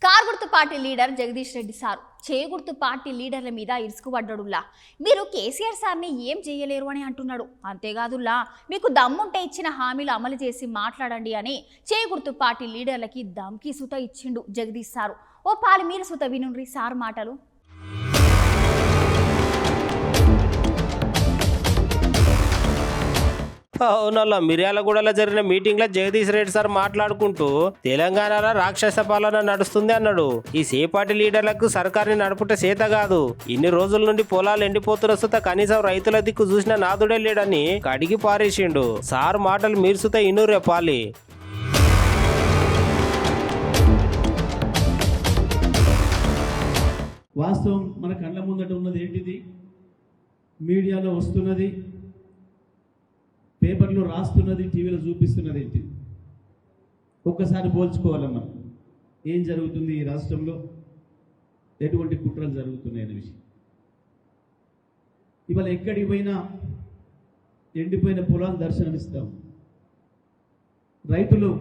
Car గుర్తు party leader Jagadish Reddy sir చేగుర్తు party లీడర్ల మీద ఇరుసుకుపడ్డాడులా మీరు కేసీఆర్ సార్ని ఏం చేయలేరు అని అంటున్నాడు. అంతేకాదుల్లా మీకు దమ్ముంటే ఇచ్చిన హామీలు అమలు చేసి మాట్లాడండి అని చేగుర్తు పార్టీ లీడర్లకి దమ్కి సుత ఇచ్చిండు జగదీష్ సారు. ఓ పాలి మీరు సుత వినుండ్రి సార్ మాటలు. అవునల్లా మిర్యాలగూడలో జరిగిన మీటింగ్ లో జగదీష్ రెడ్డి సార్ మాట్లాడుకుంటూ తెలంగాణలో రాక్షస పాలన నడుస్తుంది అన్నాడు. ఈ సేపాటి లీడర్లకు సర్కారుని నడుపుట చేత కాదు, ఇన్ని రోజుల నుండి పొలాలు ఎండిపోతున్న సుత కనీసం రైతుల దిక్కు చూసిన నాదుడే లేడని కడిగి పారేసిండు. సార్ మాటలు మీరు సుత ఇన్నూరే పాలి. వాస్తవం మన కళ్ళ ముందట ఉన్నది ఏంటిది, మీడియాలో వస్తున్నది, పేపర్లో రాస్తున్నది, టీవీలో చూపిస్తున్నది ఏంటి, ఒక్కసారి పోల్చుకోవాలమ్మా. ఏం జరుగుతుంది ఈ రాష్ట్రంలో, ఎటువంటి కుట్రలు జరుగుతున్నాయి అనే విషయం. ఇవాళ ఎక్కడికి పోయినా ఎండిపోయిన పొలాలు దర్శనమిస్తాం. రైతులు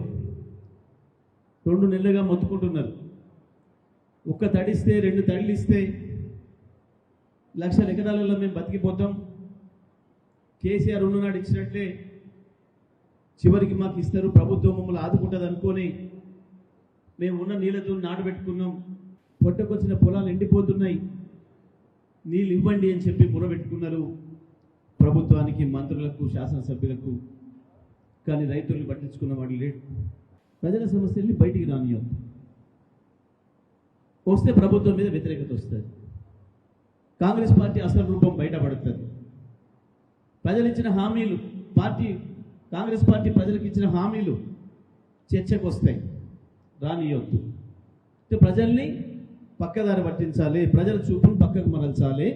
2 నెలలుగా మొత్తుకుంటున్నారు. ఒక్క తడిస్తే 2 తడిలు ఇస్తే లక్షల ఎకరాలలో మేము బతికిపోతాం, కేసీఆర్ ఉన్ననాడు ఇచ్చినట్లే చివరికి మాకు ఇస్తారు, ప్రభుత్వం మమ్మల్ని ఆదుకుంటుంది అనుకొని మేము ఉన్న నీళ్ళతో నాటబెట్టుకున్నాం. పొట్టకొచ్చిన పొలాలు ఎండిపోతున్నాయి, నీళ్ళు ఇవ్వండి అని చెప్పి మొరబెట్టుకున్నారు ప్రభుత్వానికి, మంత్రులకు, శాసనసభ్యులకు. కానీ రైతులను పట్టించుకున్న వాడు లేడు. ప్రజల సమస్యల్ని బయటికి రానియొద్దు, వస్తే ప్రభుత్వం మీద వ్యతిరేకత వస్తుంది, కాంగ్రెస్ పార్టీ అసలు రూపం బయటపడుతుంది. ప్రజలు ఇచ్చిన హామీలు, కాంగ్రెస్ పార్టీ ప్రజలకు ఇచ్చిన హామీలు చర్చకు వస్తాయి, రానియొద్దు. ప్రజల్ని పక్కదారి పట్టించాలి, ప్రజల చూపును పక్కకు మరల్చాలి.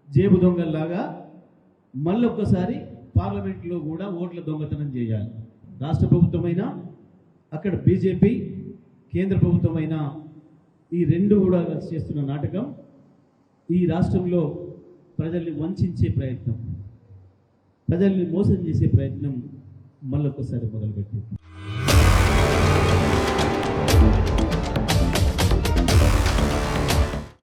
జేబు దొంగల్లాగా మళ్ళొక్కసారి పార్లమెంట్లో కూడా ఓట్ల దొంగతనం చేయాలి. రాష్ట్ర ప్రభుత్వమైనా, అక్కడ బీజేపీ కేంద్ర ప్రభుత్వమైనా, ఈ రెండు కూడా చేస్తున్న నాటకం ఈ రాష్ట్రంలో ప్రజల్ని వంచే ప్రయత్నం, ప్రజల్ని మోసం చేసే ప్రయత్నం మళ్ళొక్కసారి మొదలుపెట్టింది.